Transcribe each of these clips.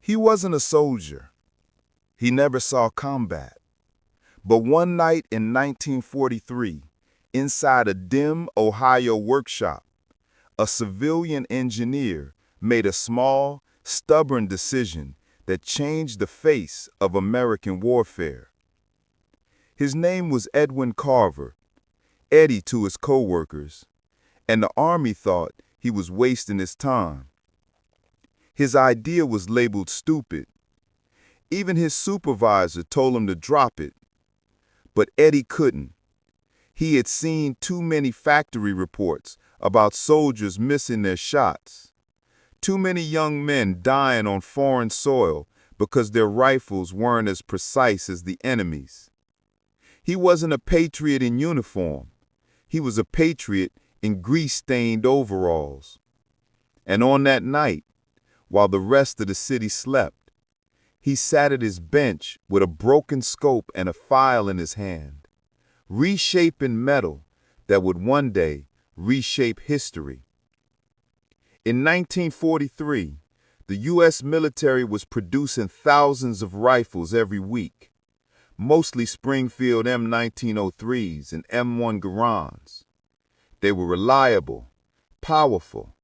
He wasn't a soldier. He never saw combat. But one night in 1943, inside a dim Ohio workshop, a civilian engineer made a small, stubborn decision that changed the face of American warfare. His name was Edwin Carver, Eddie to his co-workers, and the Army thought he was wasting his time. His idea was labeled stupid. Even his supervisor told him to drop it. But Eddie couldn't. He had seen too many factory reports about soldiers missing their shots. Too many young men dying on foreign soil because their rifles weren't as precise as the enemy's. He wasn't a patriot in uniform. He was a patriot in grease-stained overalls. And on that night, while the rest of the city slept, he sat at his bench with a broken scope and a file in his hand, reshaping metal that would one day reshape history. In 1943, the U.S. military was producing thousands of rifles every week, mostly Springfield M1903s and M1 Garands. They were reliable, powerful,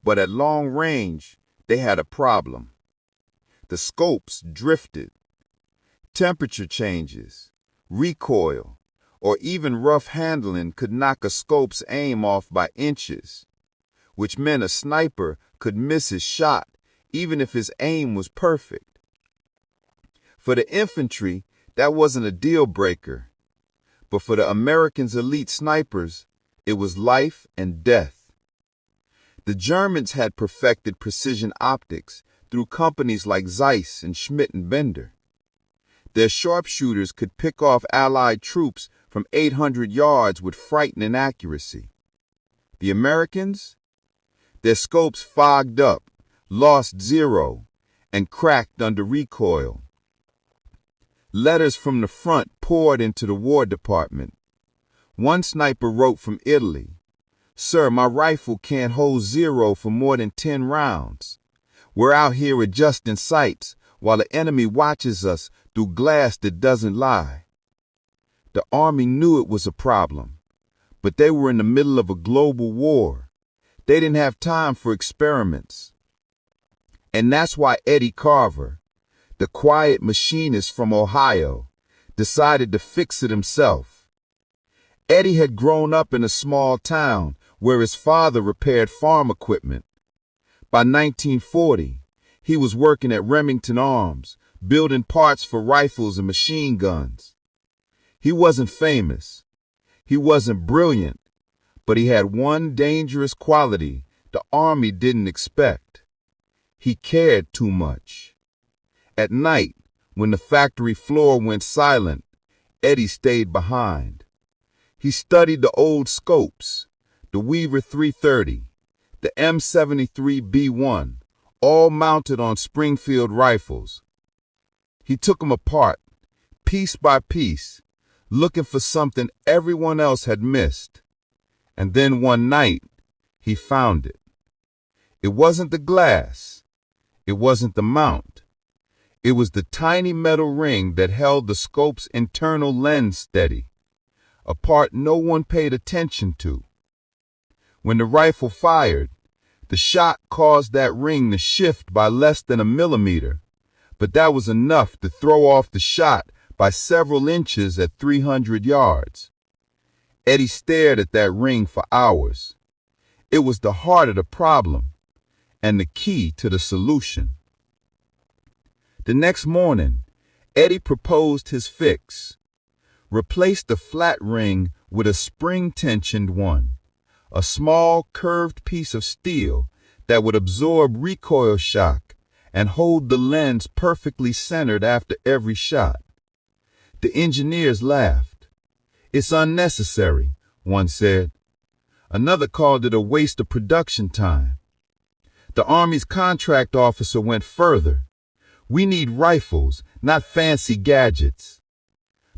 but at long range, they had a problem. The scopes drifted. Temperature changes, recoil, or even rough handling could knock a scope's aim off by inches, which meant a sniper could miss his shot even if his aim was perfect. For the infantry, that wasn't a deal breaker, but for the Americans' elite snipers, it was life and death. The Germans had perfected precision optics through companies like Zeiss and Schmidt and Bender. Their sharpshooters could pick off Allied troops from 800 yards with frightening accuracy. The Americans? Their scopes fogged up, lost zero, and cracked under recoil. Letters from the front poured into the War Department. One sniper wrote from Italy, "Sir, my rifle can't hold zero for more than 10 rounds. We're out here adjusting sights while the enemy watches us through glass that doesn't lie." The Army knew it was a problem, but they were in the middle of a global war. They didn't have time for experiments. And that's why Eddie Carver, the quiet machinist from Ohio, decided to fix it himself. Eddie had grown up in a small town where his father repaired farm equipment. By 1940, he was working at Remington Arms, building parts for rifles and machine guns. He wasn't famous. He wasn't brilliant, but he had one dangerous quality the Army didn't expect. He cared too much. At night, when the factory floor went silent, Eddie stayed behind. He studied the old scopes, the Weaver 330, the M73B1, all mounted on Springfield rifles. He took them apart, piece by piece, looking for something everyone else had missed. And then one night, he found it. It wasn't the glass. It wasn't the mount. It was the tiny metal ring that held the scope's internal lens steady, a part no one paid attention to. When the rifle fired, the shot caused that ring to shift by less than a millimeter, but that was enough to throw off the shot by several inches at 300 yards. Eddie stared at that ring for hours. It was the heart of the problem and the key to the solution. The next morning, Eddie proposed his fix. Replace the flat ring with a spring-tensioned one, a small curved piece of steel that would absorb recoil shock and hold the lens perfectly centered after every shot. The engineers laughed. "It's unnecessary," one said. Another called it a waste of production time. The Army's contract officer went further. "We need rifles, not fancy gadgets."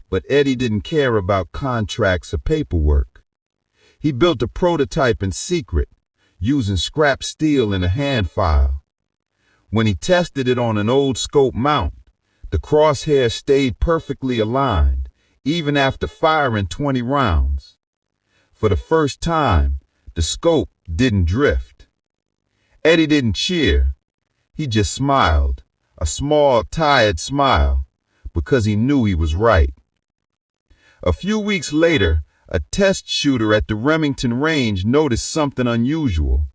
But Eddie didn't care about contracts or paperwork. He built a prototype in secret, using scrap steel and a hand file. When he tested it on an old scope mount, the crosshair stayed perfectly aligned, even after firing 20 rounds. For the first time, the scope didn't drift. Eddie didn't cheer. He just smiled, a small, tired smile, because he knew he was right. A few weeks later, a test shooter at the Remington range noticed something unusual.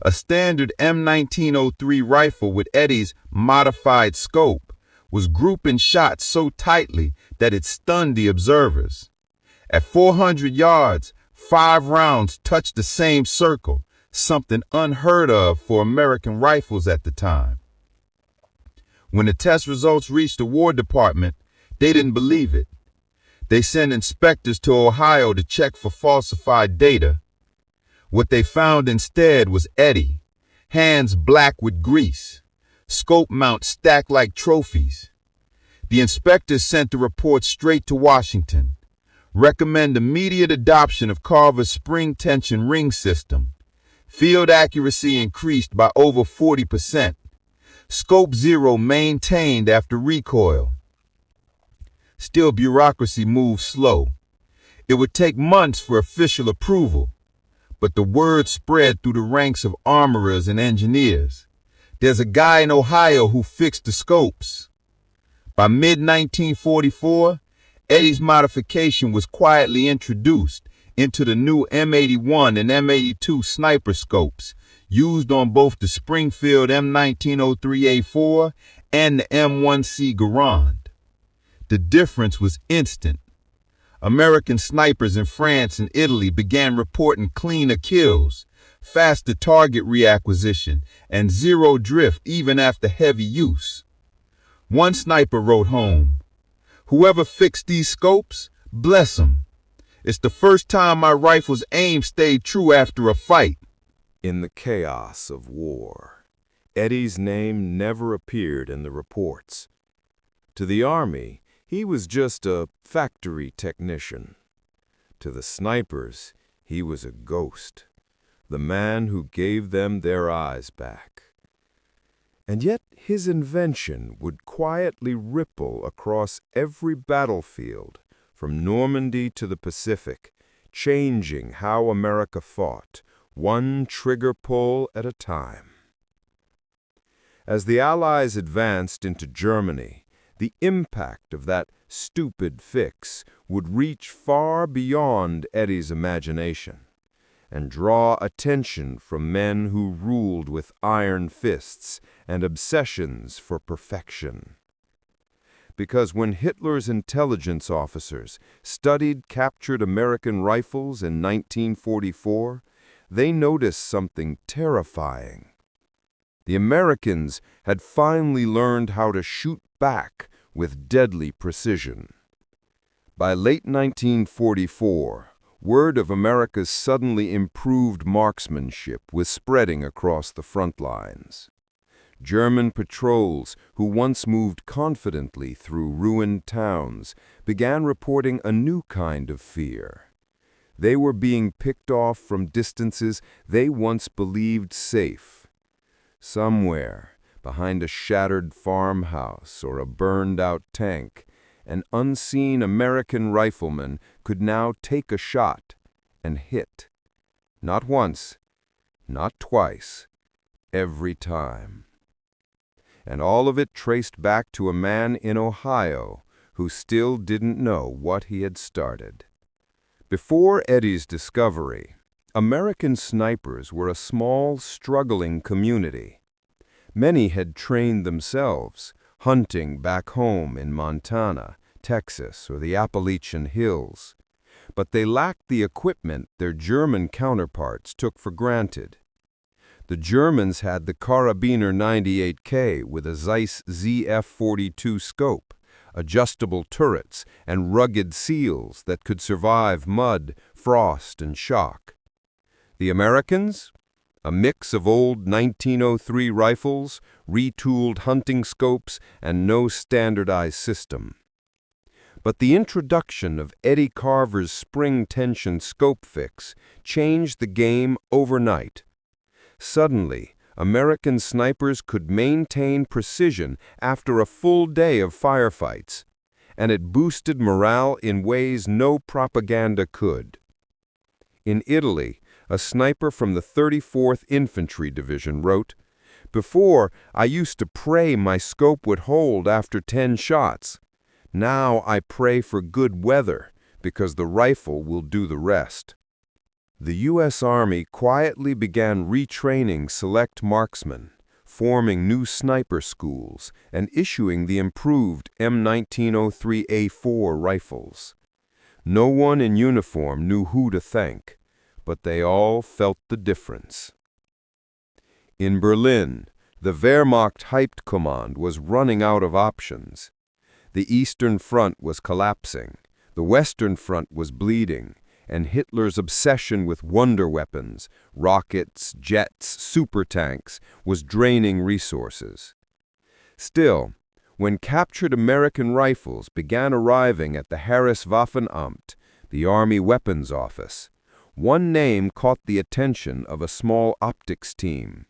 A standard M1903 rifle with Eddie's modified scope was grouping shots so tightly that it stunned the observers. At 400 yards, 5 rounds touched the same circle, something unheard of for American rifles at the time. When the test results reached the War Department, they didn't believe it. They sent inspectors to Ohio to check for falsified data. What they found instead was Eddie, hands black with grease, scope mount stacked like trophies. The inspectors sent the report straight to Washington. Recommend immediate adoption of Carver's spring tension ring system. Field accuracy increased by over 40%. Scope 0 maintained after recoil. Still, bureaucracy moved slow. It would take months for official approval, but the word spread through the ranks of armorers and engineers. There's a guy in Ohio who fixed the scopes. By mid-1944, Eddie's modification was quietly introduced into the new M81 and M82 sniper scopes used on both the Springfield M1903A4 and the M1C Garand. The difference was instant. American snipers in France and Italy began reporting cleaner kills, faster target reacquisition, and zero drift even after heavy use. One sniper wrote home, "Whoever fixed these scopes, bless 'em. It's the first time my rifle's aim stayed true after a fight." In the chaos of war, Eddie's name never appeared in the reports. To the Army, he was just a factory technician. To the snipers, he was a ghost, the man who gave them their eyes back. And yet his invention would quietly ripple across every battlefield, from Normandy to the Pacific, changing how America fought, one trigger pull at a time. As the Allies advanced into Germany, the impact of that stupid fix would reach far beyond Eddie's imagination and draw attention from men who ruled with iron fists and obsessions for perfection. Because when Hitler's intelligence officers studied captured American rifles in 1944, they noticed something terrifying. The Americans had finally learned how to shoot back with deadly precision. By late 1944, word of America's suddenly improved marksmanship was spreading across the front lines. German patrols, who once moved confidently through ruined towns, began reporting a new kind of fear. They were being picked off from distances they once believed safe. Somewhere, behind a shattered farmhouse or a burned-out tank, an unseen American rifleman could now take a shot and hit. Not once, not twice, every time. And all of it traced back to a man in Ohio who still didn't know what he had started. Before Eddie's discovery, American snipers were a small, struggling community. Many had trained themselves, hunting back home in Montana, Texas, or the Appalachian Hills. But they lacked the equipment their German counterparts took for granted. The Germans had the Karabiner 98K with a Zeiss ZF-42 scope, adjustable turrets, and rugged seals that could survive mud, frost, and shock. The Americans? A mix of old 1903 rifles, retooled hunting scopes, and no standardized system. But the introduction of Eddie Carver's spring tension scope fix changed the game overnight. Suddenly, American snipers could maintain precision after a full day of firefights, and it boosted morale in ways no propaganda could. In Italy, a sniper from the 34th Infantry Division wrote, "Before, I used to pray my scope would hold after 10 shots. Now I pray for good weather, because the rifle will do the rest." The U.S. Army quietly began retraining select marksmen, forming new sniper schools, and issuing the improved M1903A4 rifles. No one in uniform knew who to thank, but they all felt the difference. In Berlin, the Wehrmacht Hauptkommand was running out of options. The Eastern Front was collapsing, the Western Front was bleeding, and Hitler's obsession with wonder weapons, rockets, jets, supertanks, was draining resources. Still, when captured American rifles began arriving at the Heereswaffenamt, the Army Weapons Office, one name caught the attention of a small optics team.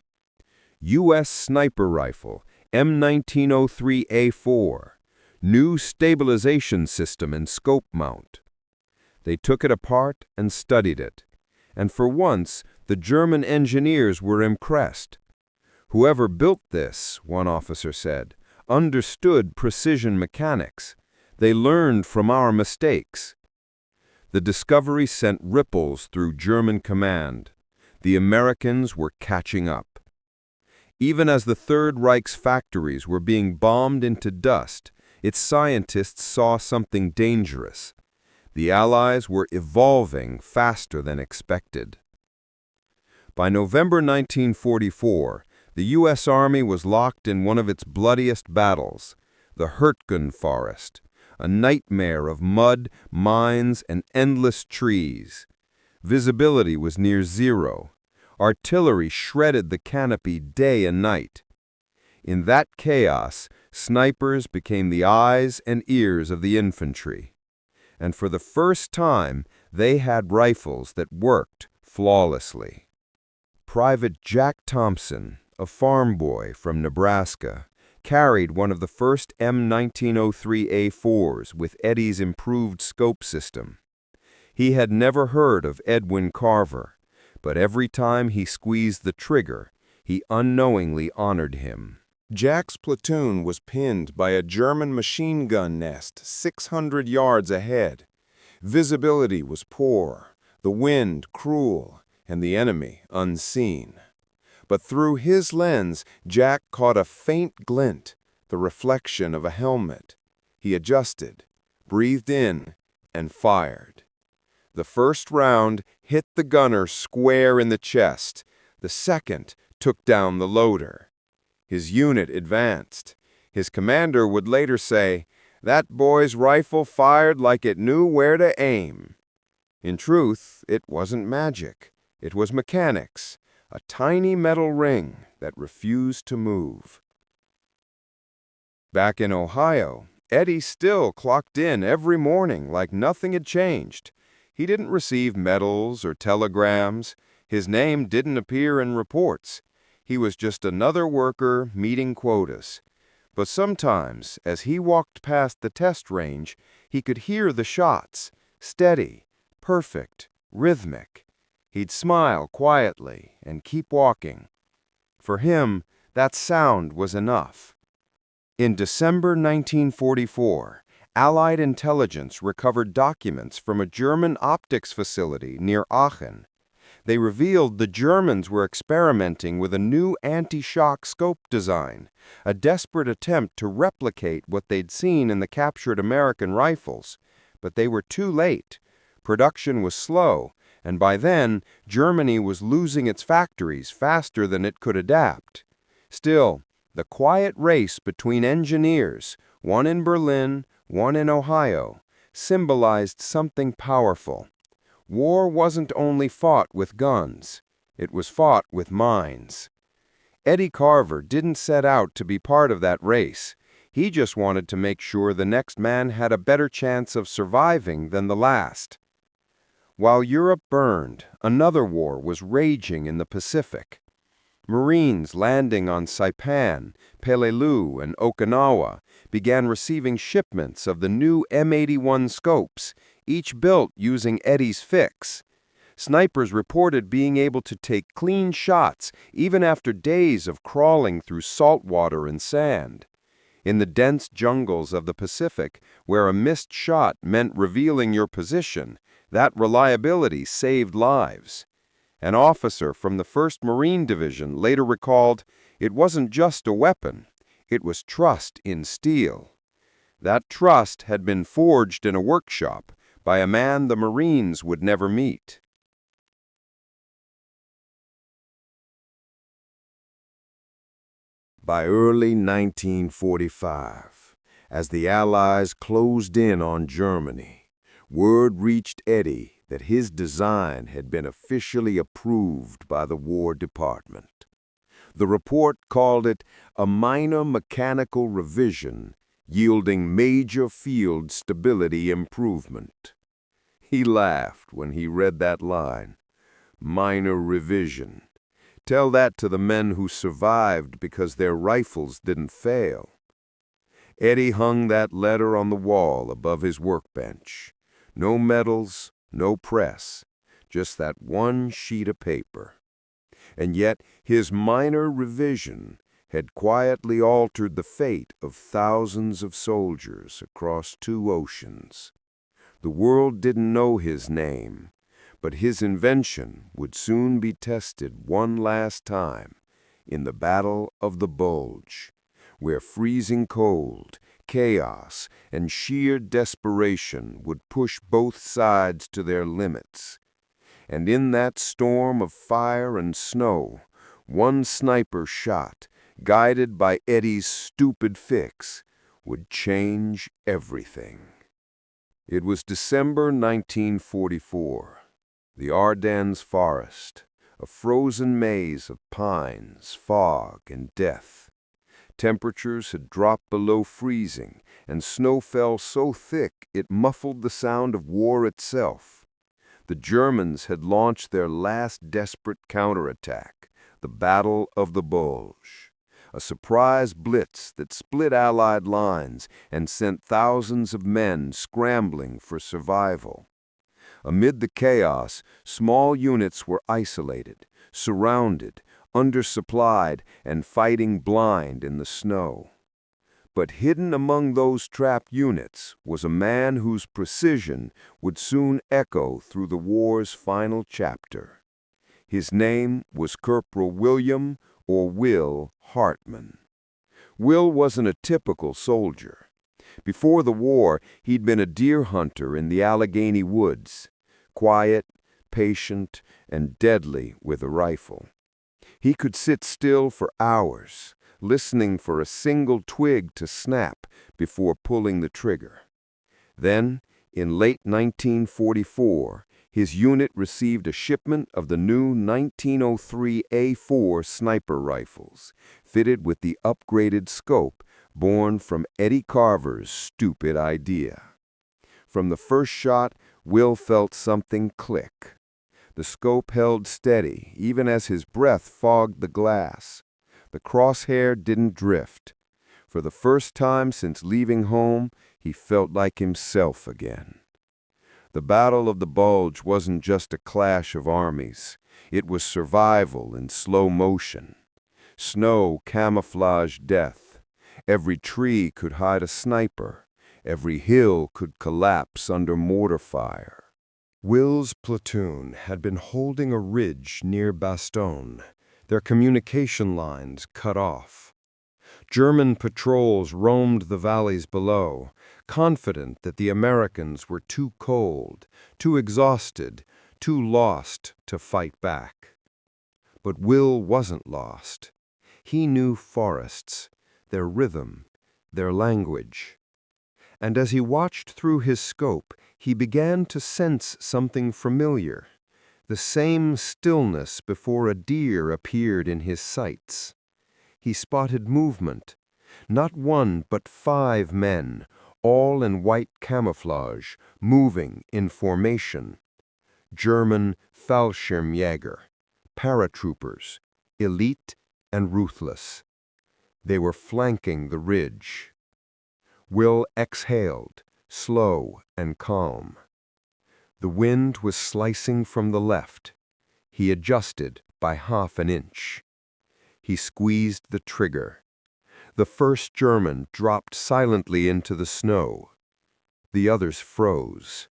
U.S. Sniper Rifle M1903A4, new stabilization system and scope mount. They took it apart and studied it, and for once the German engineers were impressed. "Whoever built this," one officer said, "understood precision mechanics. They learned from our mistakes." The discovery sent ripples through German command. The Americans were catching up. Even as the Third Reich's factories were being bombed into dust, its scientists saw something dangerous. The Allies were evolving faster than expected. By November 1944, the U.S. Army was locked in one of its bloodiest battles, the Hurtgen Forest, a nightmare of mud, mines, and endless trees. Visibility was near zero. Artillery shredded the canopy day and night. In that chaos, snipers became the eyes and ears of the infantry. And for the first time, they had rifles that worked flawlessly. Private Jack Thompson, a farm boy from Nebraska, carried one of the first M1903A4s with Eddie's improved scope system. He had never heard of Edwin Carver, but every time he squeezed the trigger, he unknowingly honored him. Jack's platoon was pinned by a German machine gun nest 600 yards ahead. Visibility was poor, the wind cruel, and the enemy unseen. But through his lens, Jack caught a faint glint, the reflection of a helmet. He adjusted, breathed in, and fired. The first round hit the gunner square in the chest. The second took down the loader. His unit advanced. His commander would later say, "That boy's rifle fired like it knew where to aim." In truth, it wasn't magic. It was mechanics, a tiny metal ring that refused to move. Back in Ohio, Eddie still clocked in every morning like nothing had changed. He didn't receive medals or telegrams. His name didn't appear in reports. He was just another worker meeting quotas. But sometimes, as he walked past the test range, he could hear the shots, steady, perfect, rhythmic. He'd smile quietly and keep walking. For him, that sound was enough. In December 1944, Allied intelligence recovered documents from a German optics facility near Aachen. They revealed the Germans were experimenting with a new anti-shock scope design, a desperate attempt to replicate what they'd seen in the captured American rifles. But they were too late. Production was slow, and by then, Germany was losing its factories faster than it could adapt. Still, the quiet race between engineers, one in Berlin, one in Ohio, symbolized something powerful. War wasn't only fought with guns, it was fought with minds. Eddie Carver didn't set out to be part of that race. He just wanted to make sure the next man had a better chance of surviving than the last. While Europe burned, another war was raging in the Pacific. Marines landing on Saipan, Peleliu, and Okinawa began receiving shipments of the new M81 scopes, each built using Eddie's fix. Snipers reported being able to take clean shots even after days of crawling through salt water and sand. In the dense jungles of the Pacific, where a missed shot meant revealing your position, that reliability saved lives. An officer from the 1st Marine Division later recalled, "It wasn't just a weapon, it was trust in steel." That trust had been forged in a workshop by a man the Marines would never meet. By early 1945, as the Allies closed in on Germany, word reached Eddie that his design had been officially approved by the War Department. The report called it a minor mechanical revision yielding major field stability improvement. He laughed when he read that line. Minor revision. Tell that to the men who survived because their rifles didn't fail. Eddie hung that letter on the wall above his workbench. No medals, no press, just that one sheet of paper. And yet his minor revision had quietly altered the fate of thousands of soldiers across 2 oceans. The world didn't know his name, but his invention would soon be tested one last time in the Battle of the Bulge, where freezing cold, chaos, and sheer desperation would push both sides to their limits. And in that storm of fire and snow, one sniper shot, guided by Eddie's stupid fix, would change everything. It was December 1944. The Ardennes forest, a frozen maze of pines, fog, and death. Temperatures had dropped below freezing, and snow fell so thick it muffled the sound of war itself. The Germans had launched their last desperate counterattack, the Battle of the Bulge, a surprise blitz that split Allied lines and sent thousands of men scrambling for survival. Amid the chaos, small units were isolated, surrounded, undersupplied, and fighting blind in the snow. But hidden among those trapped units was a man whose precision would soon echo through the war's final chapter. His name was Corporal William, or Will, Hartman. Will wasn't a typical soldier. Before the war, he'd been a deer hunter in the Allegheny woods, quiet, patient, and deadly with a rifle. He could sit still for hours, listening for a single twig to snap before pulling the trigger. Then, in late 1944, his unit received a shipment of the new 1903 A4 sniper rifles, fitted with the upgraded scope born from Eddie Carver's stupid idea. From the first shot, Will felt something click. The scope held steady, even as his breath fogged the glass. The crosshair didn't drift. For the first time since leaving home, he felt like himself again. The Battle of the Bulge wasn't just a clash of armies. It was survival in slow motion. Snow camouflaged death. Every tree could hide a sniper. Every hill could collapse under mortar fire. Will's platoon had been holding a ridge near Bastogne, their communication lines cut off. German patrols roamed the valleys below, confident that the Americans were too cold, too exhausted, too lost to fight back. But Will wasn't lost. He knew forests, their rhythm, their language. And as he watched through his scope, he began to sense something familiar, the same stillness before a deer appeared in his sights. He spotted movement, not one but 5 men, all in white camouflage, moving in formation. German Fallschirmjäger, paratroopers, elite and ruthless. They were flanking the ridge. Will exhaled, slow and calm. The wind was slicing from the left. He adjusted by half an inch. He squeezed the trigger. The first German dropped silently into the snow. The others froze.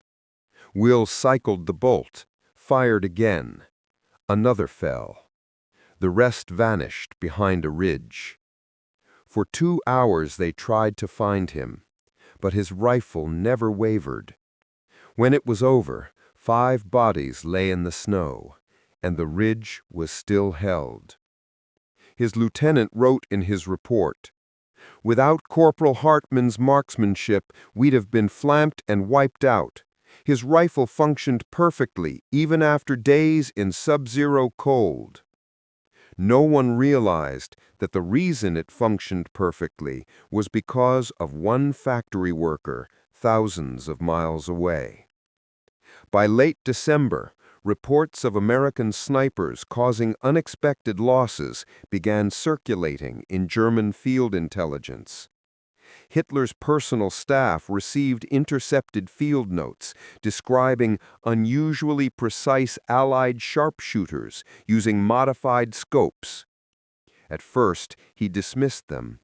Will cycled the bolt, fired again. Another fell. The rest vanished behind a ridge. For 2 hours they tried to find him, but his rifle never wavered. When it was over, 5 bodies lay in the snow, and the ridge was still held. His lieutenant wrote in his report, "Without Corporal Hartman's marksmanship, we'd have been flanked and wiped out. His rifle functioned perfectly, even after days in sub-zero cold." No one realized that the reason it functioned perfectly was because of one factory worker thousands of miles away. By late December, reports of American snipers causing unexpected losses began circulating in German field intelligence. Hitler's personal staff received intercepted field notes describing unusually precise Allied sharpshooters using modified scopes. At first, he dismissed them.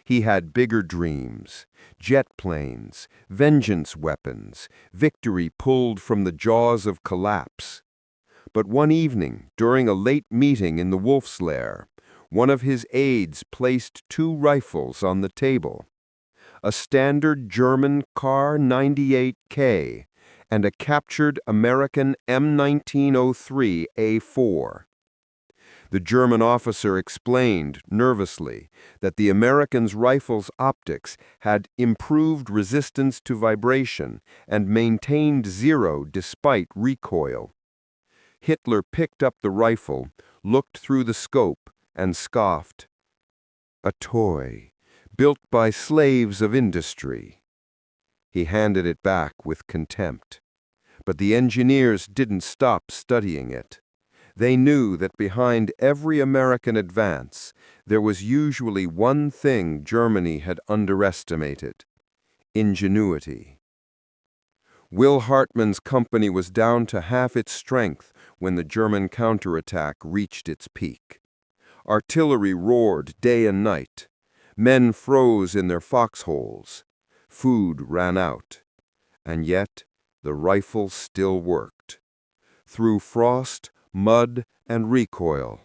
He had bigger dreams: jet planes, vengeance weapons, victory pulled from the jaws of collapse. But one evening, during a late meeting in the Wolf's Lair, one of his aides placed 2 rifles on the table: a standard German Kar 98K and a captured American M1903A4. The German officer explained, nervously, that the Americans' rifles' optics had improved resistance to vibration and maintained 0 despite recoil. Hitler picked up the rifle, looked through the scope, and scoffed. "A toy, built by slaves of industry." He handed it back with contempt. But the engineers didn't stop studying it. They knew that behind every American advance, there was usually one thing Germany had underestimated: ingenuity. Will Hartmann's company was down to half its strength when the German counterattack reached its peak. Artillery roared day and night. Men froze in their foxholes. Food ran out. And yet, the rifle still worked. Through frost, mud, and recoil,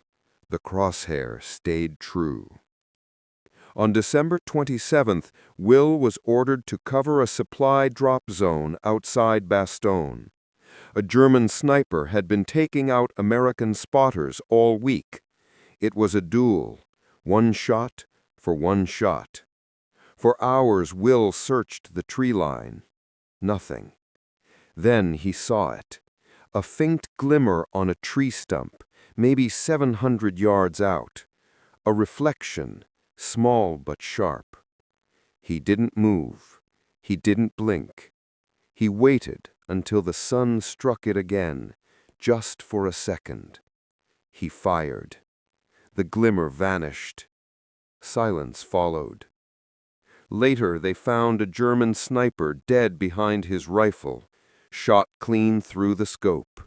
the crosshair stayed true. On December 27th, Will was ordered to cover a supply drop zone outside Bastogne. A German sniper had been taking out American spotters all week. It was a duel, 1 shot for 1 shot. For hours Will searched the tree line. Nothing. Then he saw it. A faint glimmer on a tree stump, maybe 700 yards out. A reflection, small but sharp. He didn't move. He didn't blink. He waited until the sun struck it again, just for a second. He fired. The glimmer vanished. Silence followed. Later, they found a German sniper dead behind his rifle, shot clean through the scope.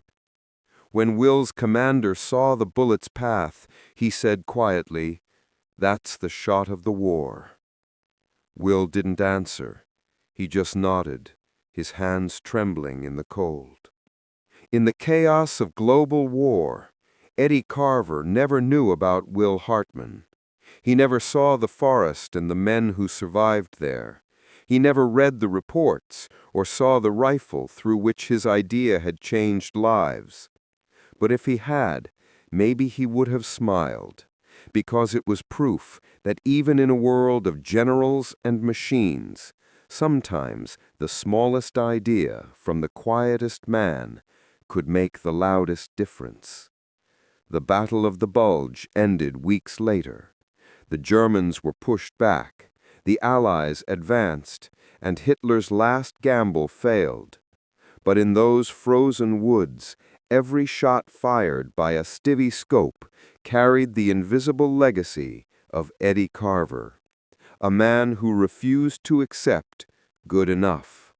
When Will's commander saw the bullet's path, he said quietly, "That's the shot of the war." Will didn't answer. He just nodded, his hands trembling in the cold. In the chaos of global war, Eddie Carver never knew about Will Hartmann. He never saw the forest and the men who survived there. He never read the reports or saw the rifle through which his idea had changed lives. But if he had, maybe he would have smiled, because it was proof that even in a world of generals and machines, sometimes the smallest idea from the quietest man could make the loudest difference. The Battle of the Bulge ended weeks later. The Germans were pushed back, the Allies advanced, and Hitler's last gamble failed. But in those frozen woods, every shot fired by a stivvy scope carried the invisible legacy of Eddie Carver, a man who refused to accept good enough.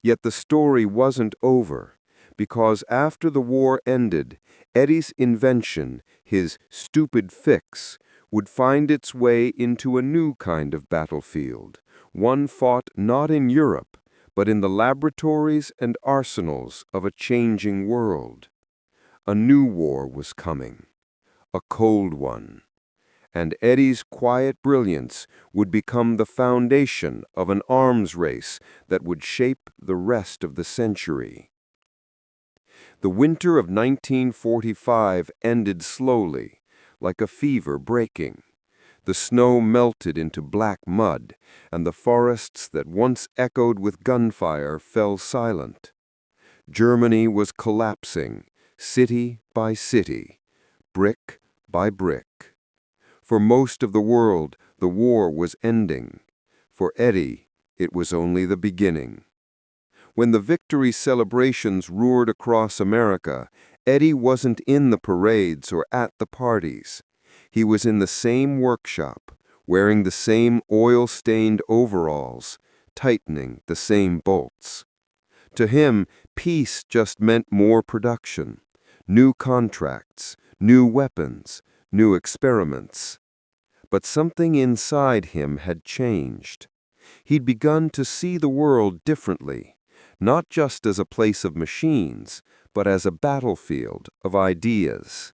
Yet the story wasn't over, because after the war ended, Eddie's invention, his stupid fix, would find its way into a new kind of battlefield, one fought not in Europe, but in the laboratories and arsenals of a changing world. A new war was coming, a cold one, and Eddie's quiet brilliance would become the foundation of an arms race that would shape the rest of the century. The winter of 1945 ended slowly, like a fever breaking. The snow melted into black mud, and the forests that once echoed with gunfire fell silent. Germany was collapsing, city by city, brick by brick. For most of the world, the war was ending. For Eddie, it was only the beginning. When the victory celebrations roared across America, Eddie wasn't in the parades or at the parties. He was in the same workshop, wearing the same oil-stained overalls, tightening the same bolts. To him, peace just meant more production, new contracts, new weapons, new experiments. But something inside him had changed. He'd begun to see the world differently, not just as a place of machines, but as a battlefield of ideas.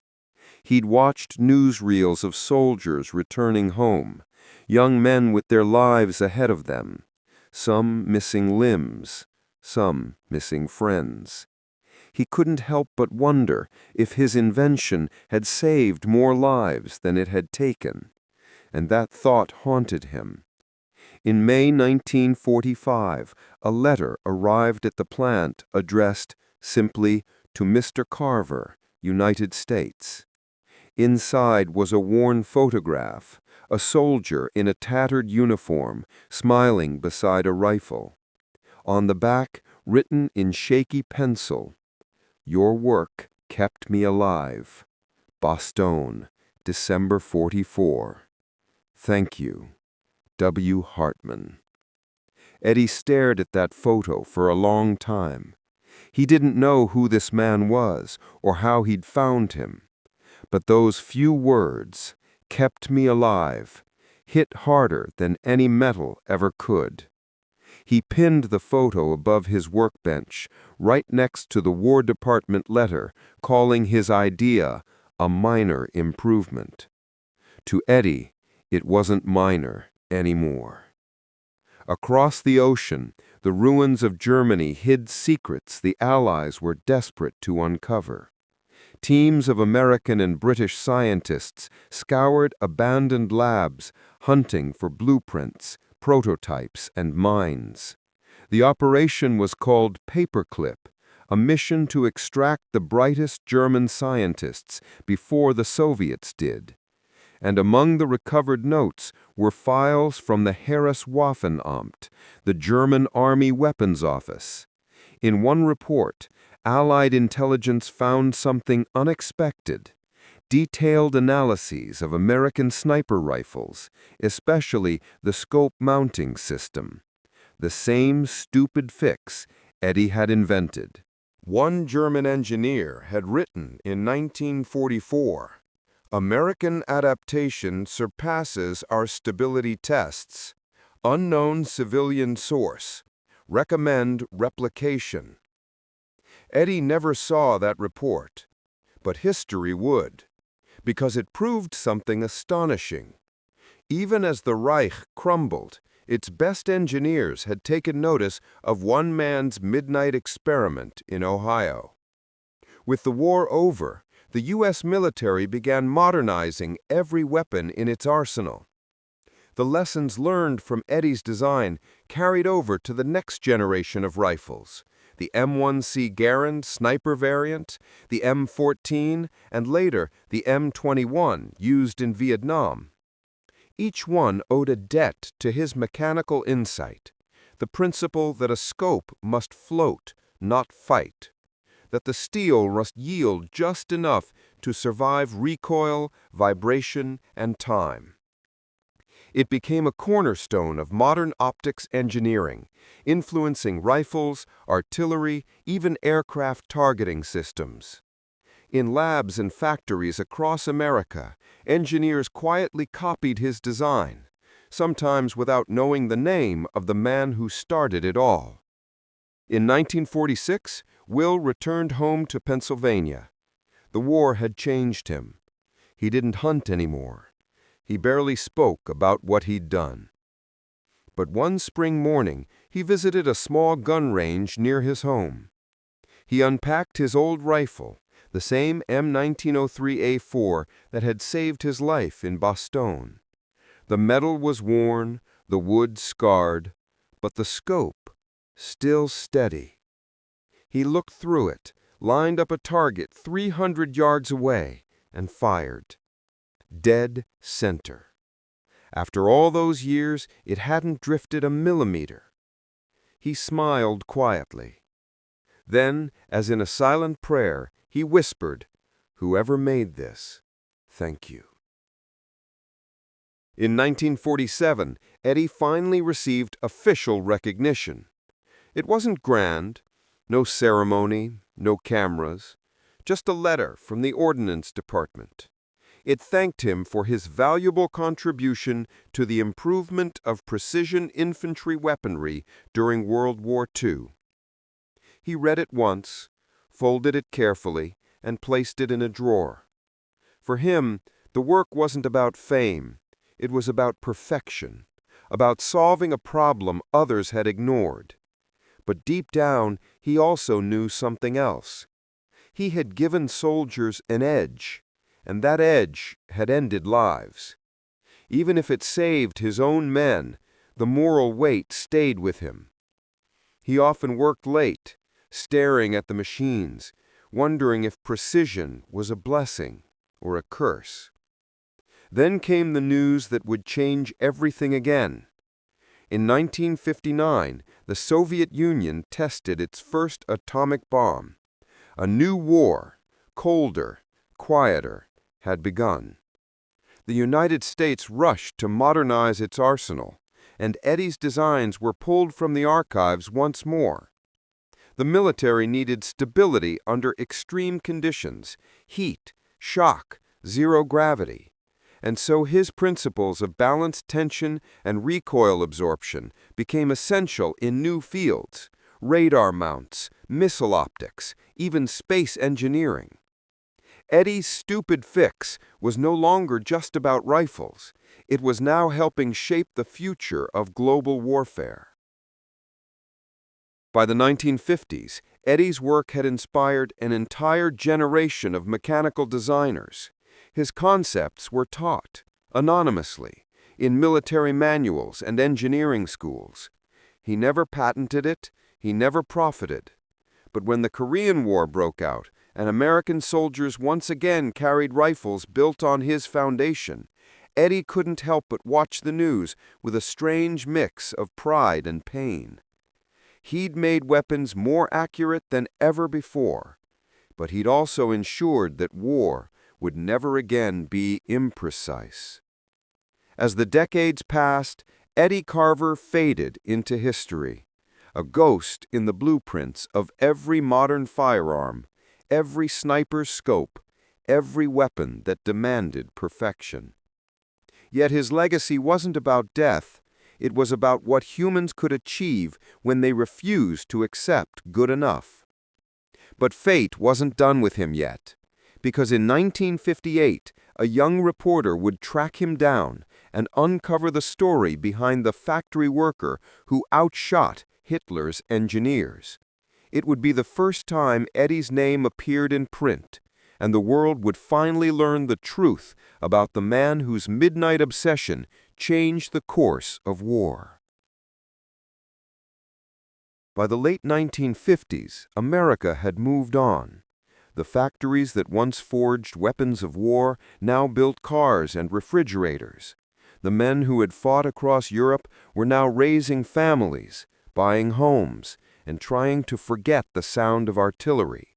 He'd watched newsreels of soldiers returning home, young men with their lives ahead of them, some missing limbs, some missing friends. He couldn't help but wonder if his invention had saved more lives than it had taken, and that thought haunted him. In May 1945, a letter arrived at the plant addressed simply to Mr. Carver, United States. Inside was a worn photograph, a soldier in a tattered uniform, smiling beside a rifle. On the back, written in shaky pencil, "Your work kept me alive. Boston, December 44. Thank you. W. Hartman." Eddie stared at that photo for a long time. He didn't know who this man was or how he'd found him. But those few words, "kept me alive," hit harder than any metal ever could. He pinned the photo above his workbench, right next to the War Department letter, calling his idea a minor improvement. To Eddie, it wasn't minor anymore. Across the ocean, the ruins of Germany hid secrets the Allies were desperate to uncover. Teams of American and British scientists scoured abandoned labs, hunting for blueprints, prototypes, and mines. The operation was called Paperclip, a mission to extract the brightest German scientists before the Soviets did. And among the recovered notes were files from the Heereswaffenamt, the German Army Weapons Office. In one report, Allied intelligence found something unexpected: detailed analyses of American sniper rifles, especially the scope mounting system. The same stupid fix Eddie had invented. One German engineer had written in 1944, "American adaptation surpasses our stability tests. Unknown civilian source. Recommend replication." Eddie never saw that report, but history would, because it proved something astonishing. Even as the Reich crumbled, its best engineers had taken notice of one man's midnight experiment in Ohio. With the war over, the U.S. military began modernizing every weapon in its arsenal. The lessons learned from Eddie's design carried over to the next generation of rifles: the M1C Garand sniper variant, the M14, and later the M21 used in Vietnam. Each one owed a debt to his mechanical insight, the principle that a scope must float, not fight. that the steel must yield just enough to survive recoil, vibration, and time. It became a cornerstone of modern optics engineering, influencing rifles, artillery, even aircraft targeting systems. In labs and factories across America, engineers quietly copied his design, sometimes without knowing the name of the man who started it all. In 1946, Will returned home to Pennsylvania. The war had changed him. He didn't hunt anymore. He barely spoke about what he'd done. But one spring morning, he visited a small gun range near his home. He unpacked his old rifle, the same M1903A4 that had saved his life in Bastogne. The metal was worn, the wood scarred, but the scope still steady. He looked through it, lined up a target 300 yards away, and fired. Dead center. After all those years, it hadn't drifted a millimeter. He smiled quietly. Then, as in a silent prayer, he whispered, "Whoever made this, thank you." In 1947, Eddie finally received official recognition. It wasn't grand, no ceremony, no cameras, just a letter from the Ordnance Department. It thanked him for his valuable contribution to the improvement of precision infantry weaponry during World War II. He read it once, folded it carefully, and placed it in a drawer. For him, the work wasn't about fame. It was about perfection, about solving a problem others had ignored. But deep down, he also knew something else. He had given soldiers an edge, and that edge had ended lives. Even if it saved his own men, the moral weight stayed with him. He often worked late, staring at the machines, wondering if precision was a blessing or a curse. Then came the news that would change everything again. In 1959, the Soviet Union tested its first atomic bomb. A new war, colder, quieter, had begun. The United States rushed to modernize its arsenal, and Eddie's designs were pulled from the archives once more. The military needed stability under extreme conditions, heat, shock, zero gravity. And so his principles of balanced tension and recoil absorption became essential in new fields: radar mounts, missile optics, even space engineering. Eddie's stupid fix was no longer just about rifles. It was now helping shape the future of global warfare. By the 1950s, Eddie's work had inspired an entire generation of mechanical designers. His concepts were taught, anonymously, in military manuals and engineering schools. He never patented it, he never profited. But when the Korean War broke out, and American soldiers once again carried rifles built on his foundation, Eddie couldn't help but watch the news with a strange mix of pride and pain. He'd made weapons more accurate than ever before, but he'd also ensured that war would never again be imprecise. As the decades passed, Eddie Carver faded into history, a ghost in the blueprints of every modern firearm, every sniper's scope, every weapon that demanded perfection. Yet his legacy wasn't about death. It was about what humans could achieve when they refused to accept good enough. But fate wasn't done with him yet, because in 1958, a young reporter would track him down and uncover the story behind the factory worker who outshot Hitler's engineers. It would be the first time Eddie's name appeared in print, and the world would finally learn the truth about the man whose midnight obsession changed the course of war. By the late 1950s, America had moved on. The factories that once forged weapons of war now built cars and refrigerators. The men who had fought across Europe were now raising families, buying homes, and trying to forget the sound of artillery.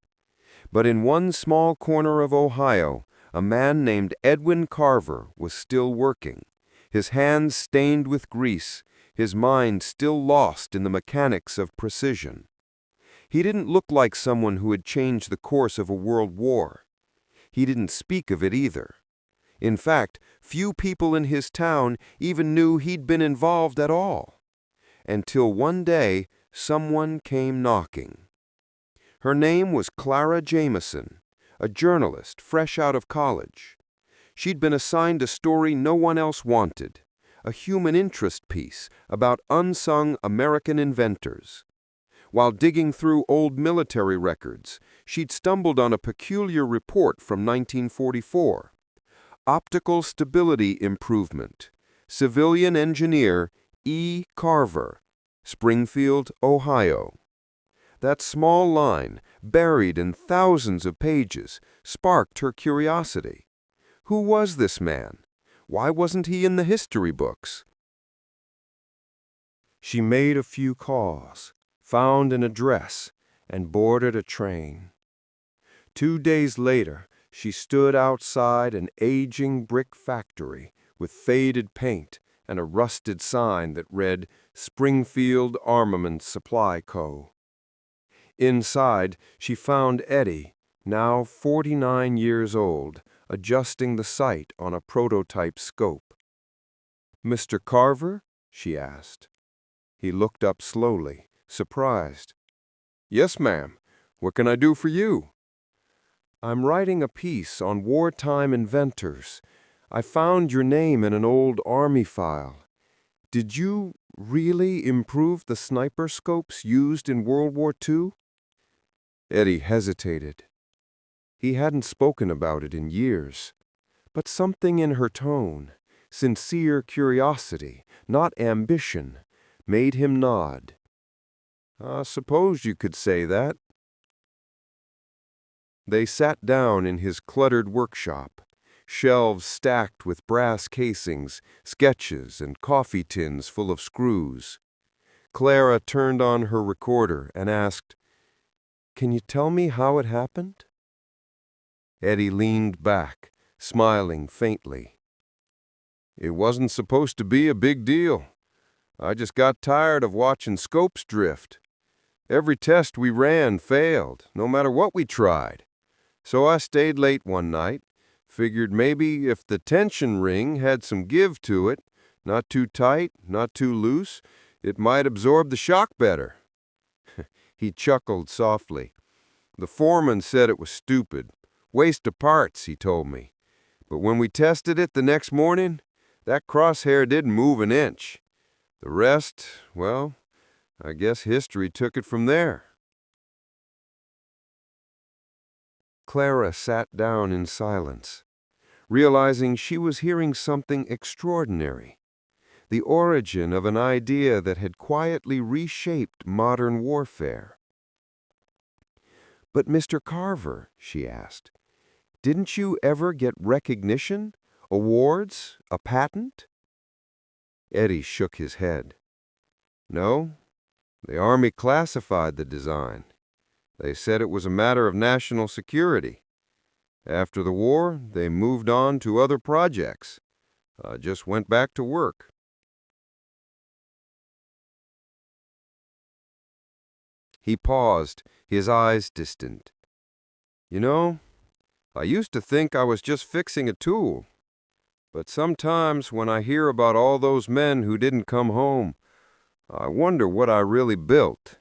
But in one small corner of Ohio, a man named Edwin Carver was still working, his hands stained with grease, his mind still lost in the mechanics of precision. He didn't look like someone who had changed the course of a world war. He didn't speak of it either. In fact, few people in his town even knew he'd been involved at all. Until one day, someone came knocking. Her name was Clara Jameson, a journalist fresh out of college. She'd been assigned a story no one else wanted, a human interest piece about unsung American inventors. While digging through old military records, she'd stumbled on a peculiar report from 1944. Optical Stability Improvement, Civilian Engineer E. Carver, Springfield, Ohio. That small line, buried in thousands of pages, sparked her curiosity. Who was this man? Why wasn't he in the history books? She made a few calls, found an address, and boarded a train. 2 days later, she stood outside an aging brick factory with faded paint and a rusted sign that read Springfield Armament Supply Co. Inside, she found Eddie, now 49 years old, adjusting the sight on a prototype scope. "Mr. Carver?" she asked. He looked up slowly, surprised. "Yes, ma'am. What can I do for you?" "I'm writing a piece on wartime inventors. I found your name in an old Army file. Did you really improve the sniper scopes used in World War II?" Eddie hesitated. He hadn't spoken about it in years, but something in her tone, sincere curiosity, not ambition, made him nod. "I suppose you could say that." They sat down in his cluttered workshop, shelves stacked with brass casings, sketches, and coffee tins full of screws. Clara turned on her recorder and asked, "Can you tell me how it happened?" Eddie leaned back, smiling faintly. "It wasn't supposed to be a big deal. I just got tired of watching scopes drift. Every test we ran failed, no matter what we tried. So I stayed late one night, figured maybe if the tension ring had some give to it, not too tight, not too loose, it might absorb the shock better." He chuckled softly. "The foreman said it was stupid. Waste of parts, he told me. But when we tested it the next morning, that crosshair didn't move an inch. The rest, well, I guess history took it from there." Clara sat down in silence, realizing she was hearing something extraordinary, the origin of an idea that had quietly reshaped modern warfare. "But Mr. Carver," she asked, "didn't you ever get recognition, awards, a patent?" Eddie shook his head. "No, the Army classified the design. They said it was a matter of national security. After the war, they moved on to other projects. I just went back to work." He paused, his eyes distant. "You know, I used to think I was just fixing a tool. But sometimes when I hear about all those men who didn't come home, I wonder what I really built."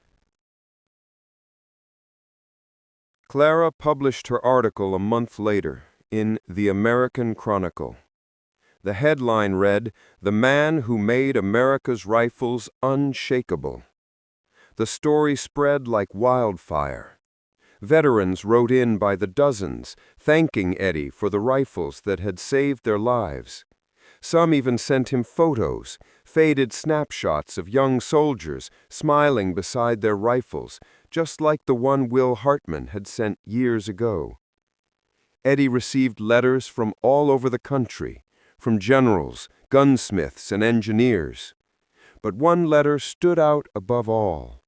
Clara published her article a month later in The American Chronicle. The headline read, "The Man Who Made America's Rifles Unshakable." The story spread like wildfire. Veterans wrote in by the dozens, thanking Eddie for the rifles that had saved their lives. Some even sent him photos, faded snapshots of young soldiers smiling beside their rifles, just like the one Will Hartman had sent years ago. Eddie received letters from all over the country, from generals, gunsmiths, and engineers. But one letter stood out above all.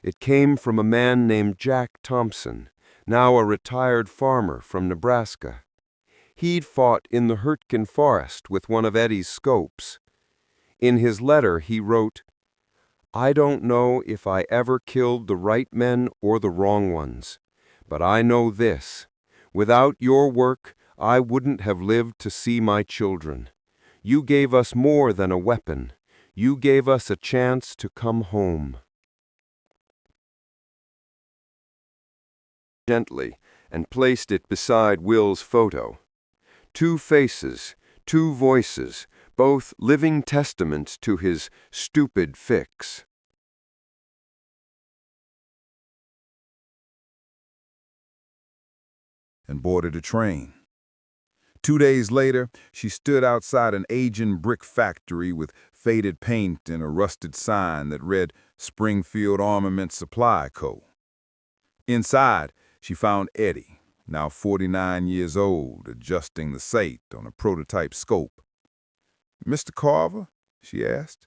It came from a man named Jack Thompson, now a retired farmer from Nebraska. He'd fought in the Hurtgen Forest with one of Eddie's scopes. In his letter, he wrote, "I don't know if I ever killed the right men or the wrong ones, but I know this. Without your work, I wouldn't have lived to see my children. You gave us more than a weapon. You gave us a chance to come home." Gently, and placed it beside Will's photo. Two faces, two voices, both living testaments to his stupid fix. And boarded a train. 2 days later, she stood outside an aging brick factory with faded paint and a rusted sign that read Springfield Armament Supply Co. Inside, she found Eddie, now 49 years old, adjusting the sight on a prototype scope. "Mr. Carver?" she asked.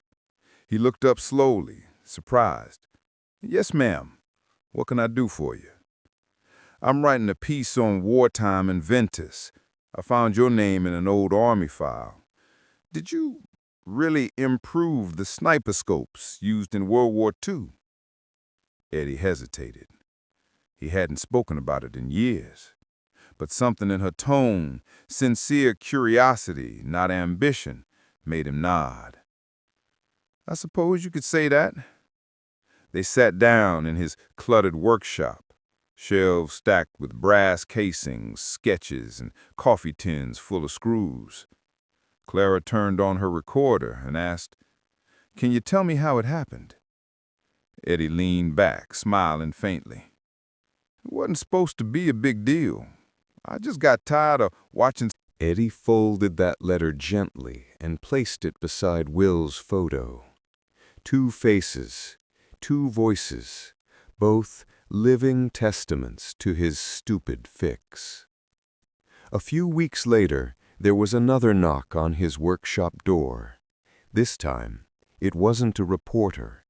He looked up slowly, surprised. "Yes, ma'am. What can I do for you?" "I'm writing a piece on wartime in Ventus. I found your name in an old Army file. Did you really improve the sniper scopes used in World War II?" Eddie hesitated. He hadn't spoken about it in years. But something in her tone, sincere curiosity, not ambition, made him nod. "I suppose you could say that." They sat down in his cluttered workshop, shelves stacked with brass casings, sketches, and coffee tins full of screws. Clara turned on her recorder and asked, "Can you tell me how it happened?" Eddie leaned back, smiling faintly. "It wasn't supposed to be a big deal. I just got tired of watching." Eddie folded that letter gently and placed it beside Will's photo. Two faces, two voices, both living testaments to his stupid fix. A few weeks later, there was another knock on his workshop door. This time, it wasn't a reporter.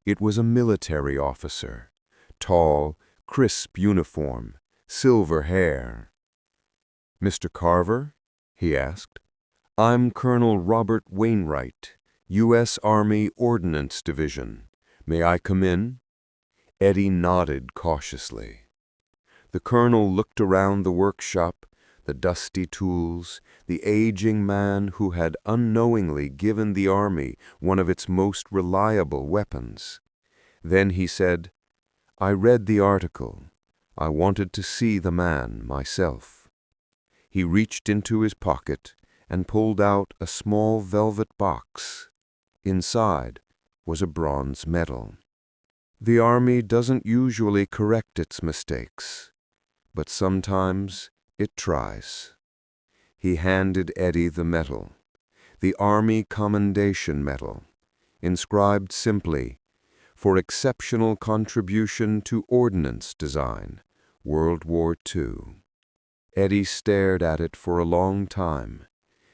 It was a military officer. Tall, crisp uniform, silver hair. "Mr. Carver?" he asked. "I'm Colonel Robert Wainwright, U.S. Army Ordnance Division. May I come in?" Eddie nodded cautiously. The colonel looked around the workshop, the dusty tools, the aging man who had unknowingly given the Army one of its most reliable weapons. Then he said, "I read the article. I wanted to see the man myself." He reached into his pocket and pulled out a small velvet box. Inside was a bronze medal. "The Army doesn't usually correct its mistakes, but sometimes it tries." He handed Eddie the medal, the Army Commendation Medal, inscribed simply, "For exceptional contribution to ordnance design, World War II." Eddie stared at it for a long time.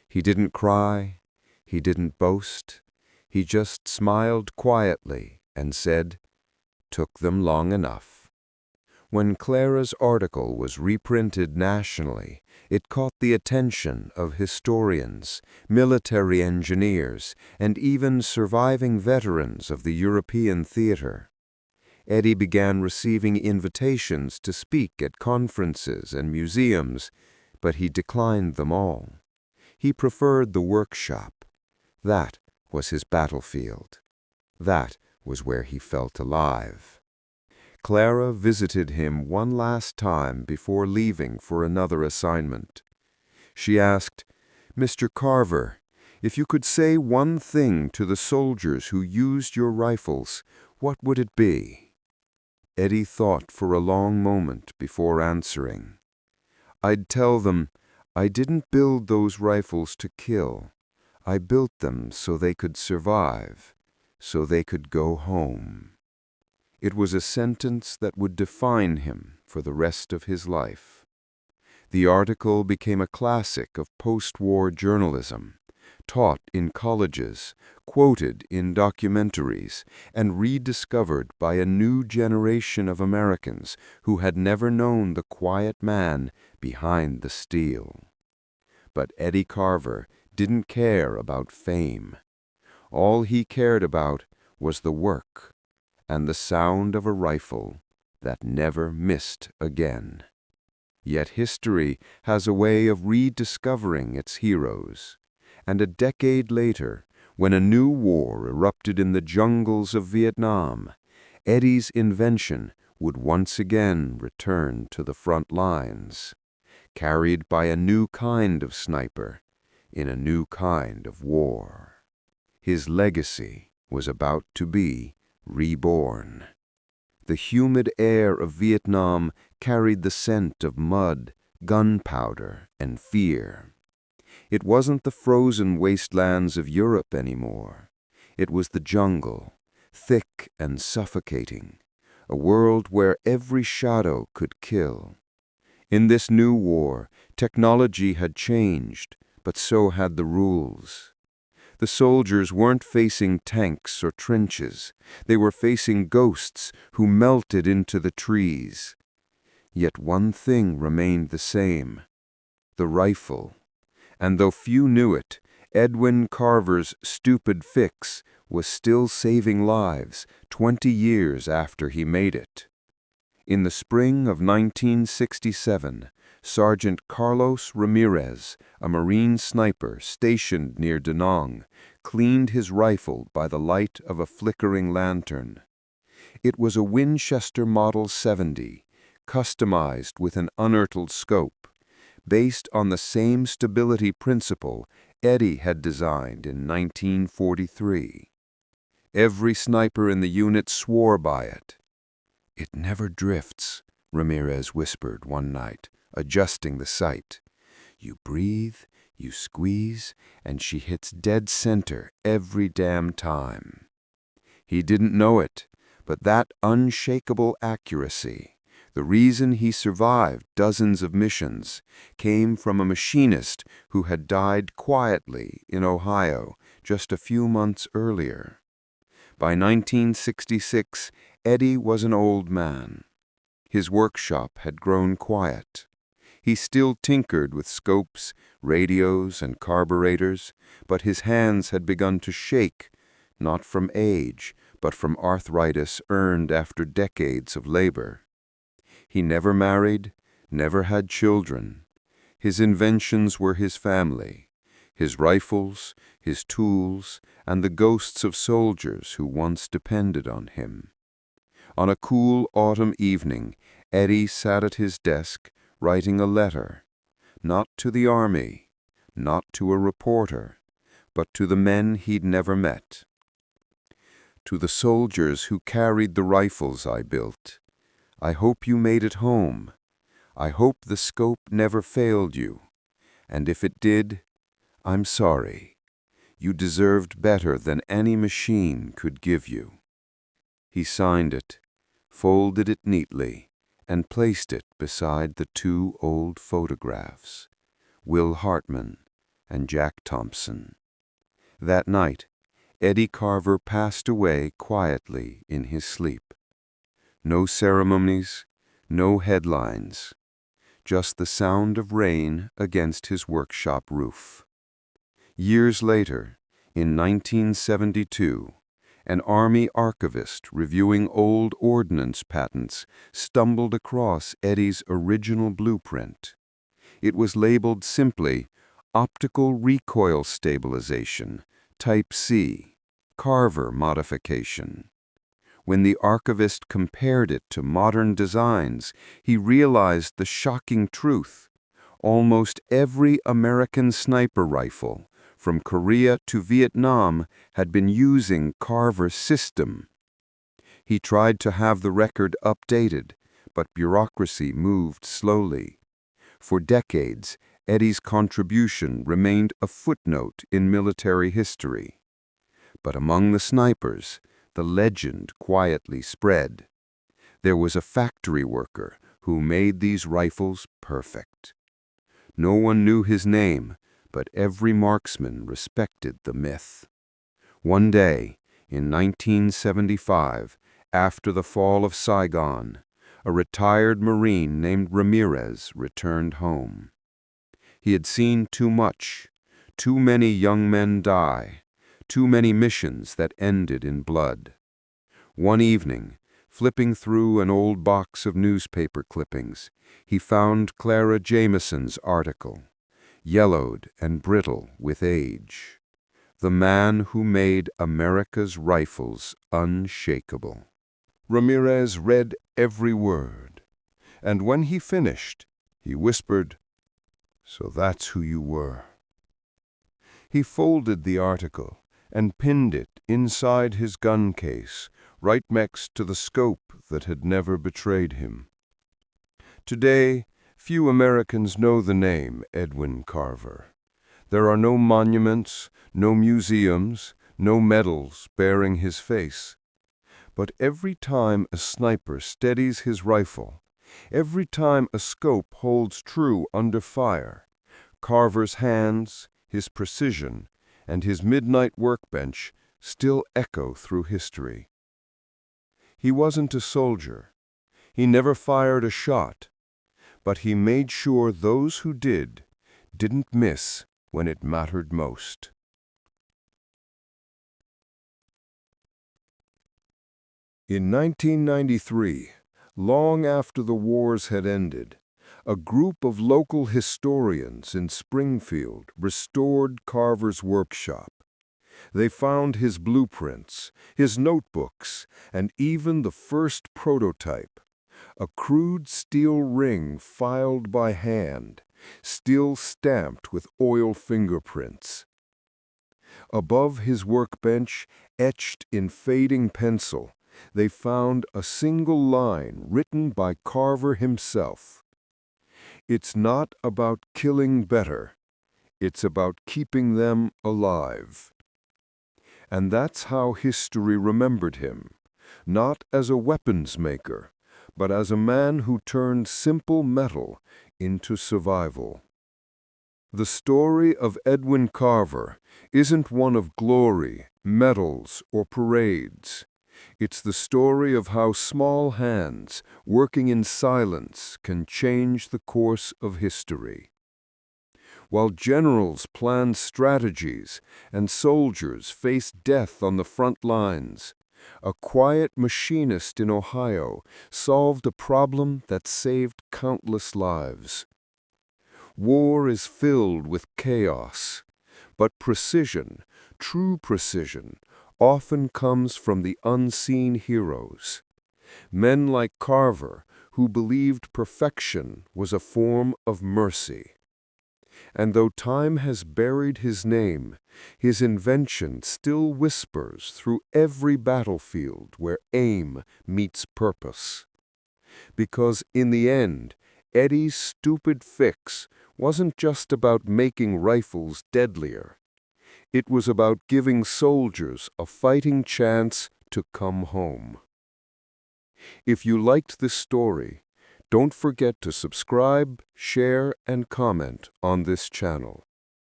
He didn't cry, he didn't boast, he just smiled quietly and said, "Took them long enough." When Clara's article was reprinted nationally, it caught the attention of historians, military engineers, and even surviving veterans of the European theater. Eddie began receiving invitations to speak at conferences and museums, but he declined them all. He preferred the workshop. That was his battlefield. That was where he felt alive. Clara visited him one last time before leaving for another assignment. She asked, "Mr. Carver, if you could say one thing to the soldiers who used your rifles, what would it be?" Eddie thought for a long moment before answering. "I'd tell them, I didn't build those rifles to kill. I built them so they could survive, so they could go home." It was a sentence that would define him for the rest of his life. The article became a classic of post-war journalism, taught in colleges, quoted in documentaries, and rediscovered by a new generation of Americans who had never known the quiet man behind the steel. But Eddie Carver didn't care about fame. All he cared about was the work and the sound of a rifle that never missed again. Yet history has a way of rediscovering its heroes, and a decade later, when a new war erupted in the jungles of Vietnam, Eddie's invention would once again return to the front lines, carried by a new kind of sniper in a new kind of war. His legacy was about to be reborn. The humid air of Vietnam carried the scent of mud, gunpowder, and fear. It wasn't the frozen wastelands of Europe anymore. It was the jungle, thick and suffocating, a world where every shadow could kill. In this new war, technology had changed, but so had the rules. The soldiers weren't facing tanks or trenches. They were facing ghosts who melted into the trees. Yet one thing remained the same: the rifle. And though few knew it, Edwin Carver's stupid fix was still saving lives 20 years after he made it. In the spring of 1967, Sergeant Carlos Ramirez, a Marine sniper stationed near Da Nang, cleaned his rifle by the light of a flickering lantern. It was a Winchester Model 70, customized with an unearthled scope, based on the same stability principle Eddie had designed in 1943. Every sniper in the unit swore by it. "It never drifts," Ramirez whispered one night, adjusting the sight. "You breathe, you squeeze, and she hits dead center every damn time." He didn't know it, but that unshakable accuracy, the reason he survived dozens of missions, came from a machinist who had died quietly in Ohio just a few months earlier. By 1966, Eddie was an old man. His workshop had grown quiet. He still tinkered with scopes, radios, and carburetors, but his hands had begun to shake, not from age, but from arthritis earned after decades of labor. He never married, never had children. His inventions were his family, his rifles, his tools, and the ghosts of soldiers who once depended on him. On a cool autumn evening, Eddie sat at his desk writing a letter, not to the army, not to a reporter, but to the men he'd never met. "To the soldiers who carried the rifles I built, I hope you made it home. I hope the scope never failed you. And if it did, I'm sorry. You deserved better than any machine could give you." He signed it, folded it neatly, and placed it beside the two old photographs, Will Hartman and Jack Thompson. That night, Eddie Carver passed away quietly in his sleep. No ceremonies, no headlines, just the sound of rain against his workshop roof. Years later, in 1972, an Army archivist reviewing old ordnance patents stumbled across Eddie's original blueprint. It was labeled simply Optical Recoil Stabilization, Type C, Carver Modification. When the archivist compared it to modern designs, he realized the shocking truth. Almost every American sniper rifle, from Korea to Vietnam, had been using Carver's system. He tried to have the record updated, but bureaucracy moved slowly. For decades, Eddie's contribution remained a footnote in military history. But among the snipers, the legend quietly spread. There was a factory worker who made these rifles perfect. No one knew his name, but every marksman respected the myth. One day, in 1975, after the fall of Saigon, a retired Marine named Ramirez returned home. He had seen too much, too many young men die, too many missions that ended in blood. One evening, flipping through an old box of newspaper clippings, he found Clara Jameson's article, yellowed and brittle with age. The man who made America's rifles unshakable. Ramirez read every word, and when he finished, he whispered, "So that's who you were." He folded the article and pinned it inside his gun case, right next to the scope that had never betrayed him. Today, few Americans know the name Edwin Carver. There are no monuments, no museums, no medals bearing his face. But every time a sniper steadies his rifle, every time a scope holds true under fire, Carver's hands, his precision, and his midnight workbench still echo through history. He wasn't a soldier. He never fired a shot. But he made sure those who didn't miss when it mattered most. In 1993, long after the wars had ended, a group of local historians in Springfield restored Carver's workshop. They found his blueprints, his notebooks, and even the first prototype, a crude steel ring filed by hand, still stamped with oil fingerprints. Above his workbench, etched in fading pencil, they found a single line written by Carver himself. "It's not about killing better. It's about keeping them alive." And that's how history remembered him, not as a weapons maker, but as a man who turned simple metal into survival. The story of Edwin Carver isn't one of glory, medals, or parades. It's the story of how small hands, working in silence, can change the course of history. While generals planned strategies and soldiers faced death on the front lines, a quiet machinist in Ohio solved a problem that saved countless lives. War is filled with chaos, but precision, true precision, often comes from the unseen heroes. Men like Carver, who believed perfection was a form of mercy. And though time has buried his name, his invention still whispers through every battlefield where aim meets purpose. Because in the end, Eddie's stupid fix wasn't just about making rifles deadlier. It was about giving soldiers a fighting chance to come home. If you liked this story, don't forget to subscribe, share, and comment on this channel.